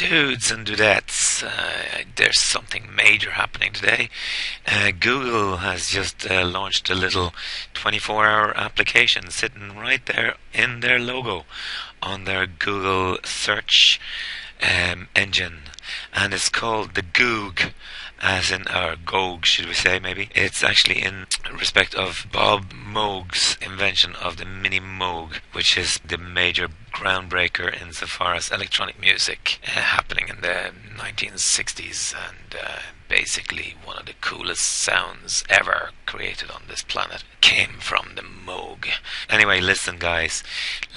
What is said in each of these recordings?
Dudes and dudettes, there's something major happening today. Google has just launched a little 24-hour application sitting right there in their logo on their Google search engine, and it's called the GOOG, as in, or GOOG should we say maybe. It's actually in respect of Bob Moog's invention of the Minimoog, which is the major groundbreaker insofar as electronic music happening in the 1960s, and basically one of the coolest sounds ever created on this planet came from the Moog. Anyway, listen guys,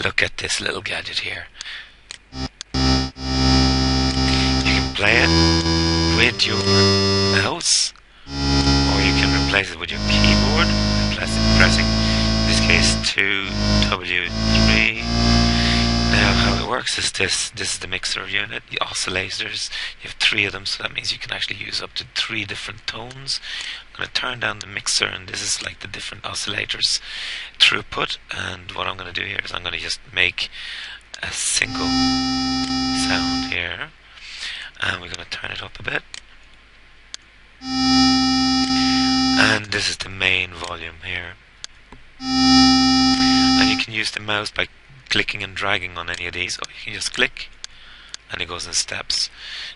look at this little gadget here. You can play it with your mouse, or you can replace it with your keyboard, pressing, in this case, 2W3. Now how it works is this is the mixer unit, the oscillators. You have 3 of them, so that means you can actually use up to 3 different tones. I'm going to turn down the mixer, and this is like the different oscillators throughput, and what I'm going to do here is I'm going to just make a single sound here, and we're going to turn it up a bit, and this is the main volume here, and you can use the mouse by clicking and dragging on any of these, or you can just click and it goes in steps.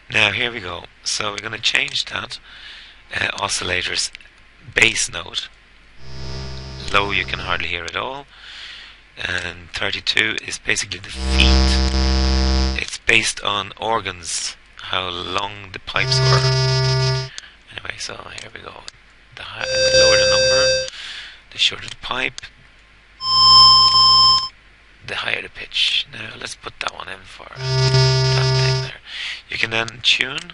Now here we go, so we're going to change that oscillator's bass note. Low, you can hardly hear it all, and 32 is basically the feet. It's based on organs, how long the pipes were. Anyway, so here we go. The lower the number, the shorter the pipe, the higher the pitch. Now let's put that one in for that thing there. You can then tune,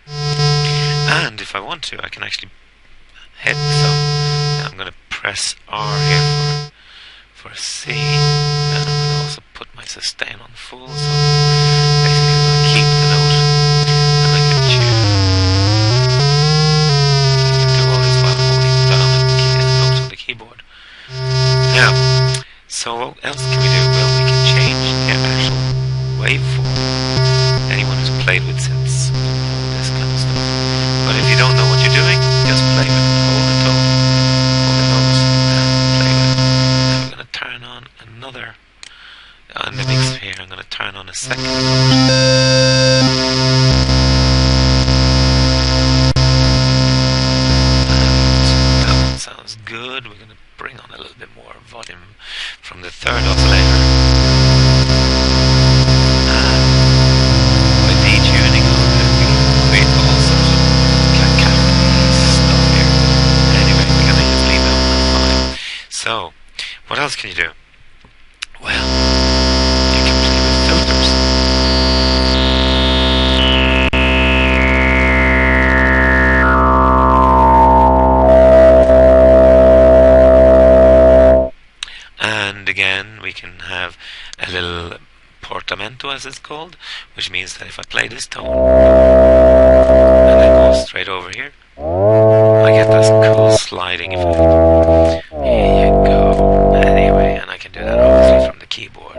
and if I want to, I can actually hit some. Now I'm going to press R here for a C, and I'm going to also put my sustain on full, so basically I'm going to keep the note, and I can tune. I can do all this while holding down the notes on the keyboard. Now, so what else can we do? Well, we can change the actual waveform. Anyone who's played with synths will know this kind of stuff. But if you don't know what you're doing, just play with it. Hold the tone, hold the notes, and play with it. Now we're going to turn on another, on the mix here, I'm going to turn on a second note. And that one sounds good. We're going to bring on a little bit more volume from the third oscillator, and with detuning on it, we can create all sorts of cacophony stuff here. Anyway, we're going to just leave that one 5. So, what else can you do? Well, you can play with filters. Again, we can have a little portamento, as it's called, which means that if I play this tone and then go straight over here, I get this cool sliding effect. Here you go. Anyway, and I can do that obviously from the keyboard.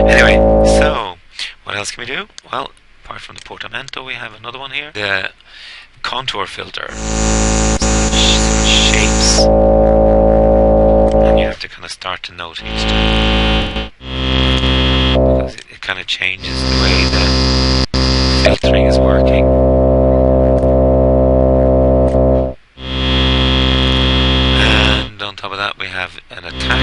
Anyway, so what else can we do? Well, apart from the portamento, we have another one here, the contour filter. Shapes, and you have to kind of start to note each time, because it kind of changes the way the filtering is working. And on top of that, we have an attack,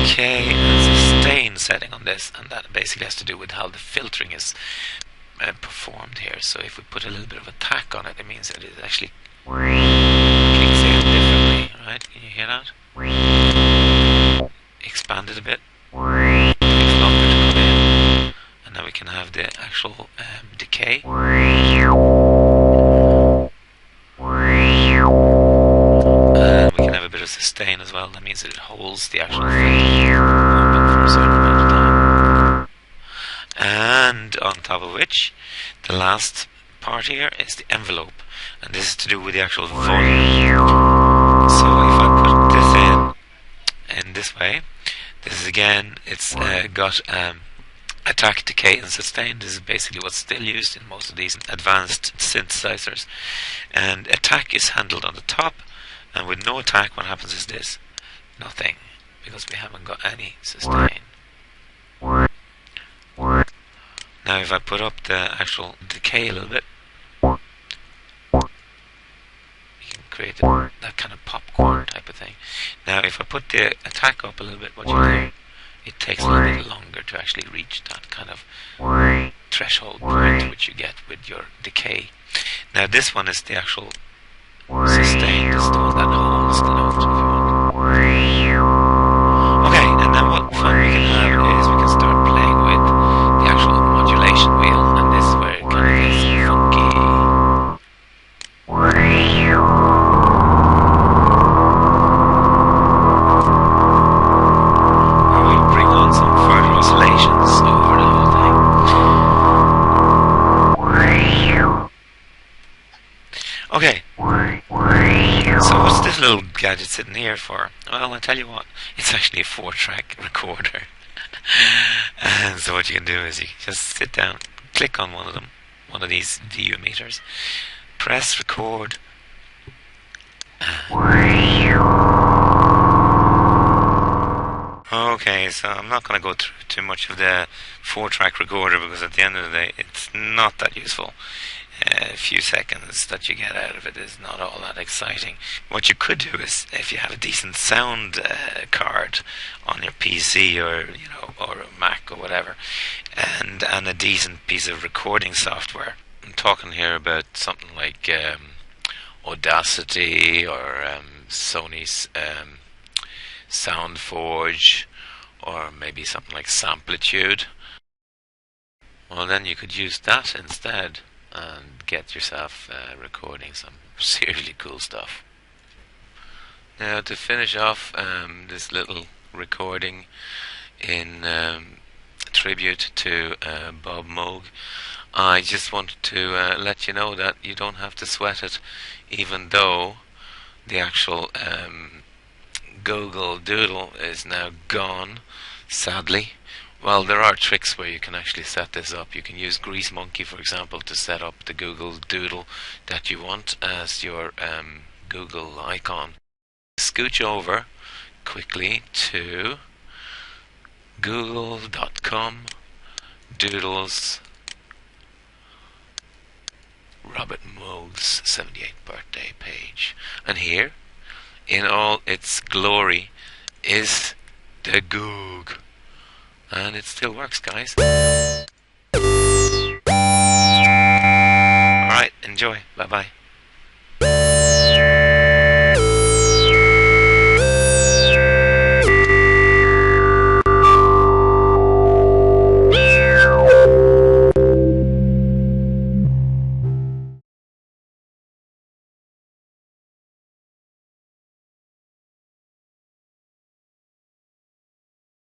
decay, and sustain setting on this, and that basically has to do with how the filtering is performed here. So if we put a little bit of attack on it, it means that it actually kicks in differently, right? Can you hear that? Expand it a bit. It takes longer to come in, and now we can have the actual decay. And we can have a bit of sustain as well. That means that it holds the actual thing open for a certain amount of time. And on top of which, the last part here is the envelope, and this is to do with the actual volume. So if I put this in this way. This is again, it's got attack, decay, and sustain. This is basically what's still used in most of these advanced synthesizers. And attack is handled on the top, and with no attack, what happens is this: nothing, because we haven't got any sustain. Now, if I put up the actual decay a little bit, you can create that kind of popcorn type of thing. Now, if I put the attack up a little bit, what you do, it takes a little bit longer to actually reach that kind of threshold point which you get with your decay. Now, this one is the actual sustain. This is the one that holds the note, if you want. Okay, and then what fun we can have is we can start playing with the actual modulation wheel, and this is where it kind of gets funky. Where we bring on some further oscillations over the whole thing. Okay. So what's this little gadget sitting here for? Well, I'll tell you what, it's actually a 4-track recorder. And so what you can do is you just sit down, click on one of them, one of these VU meters, press record. Okay, so I'm not going to go through too much of the 4-track recorder, because at the end of the day it's not that useful. A few seconds that you get out of it is not all that exciting. What you could do is, if you have a decent sound card on your PC or or a Mac or whatever, and a decent piece of recording software. I'm talking here about something like Audacity or Sony's SoundForge, or maybe something like Samplitude. Well, then you could use that instead and get yourself recording some seriously cool stuff. Now, to finish off this little recording in tribute to Bob Moog, I just wanted to let you know that you don't have to sweat it, even though the actual Google Doodle is now gone, sadly. Well, there are tricks where you can actually set this up. You can use Grease Monkey, for example, to set up the Google Doodle that you want as your Google icon. Scooch over quickly to google.com Doodles Robert Moog's 78th birthday page. And here, in all its glory, is the GOOG. And it still works, guys. Alright, enjoy. Bye-bye.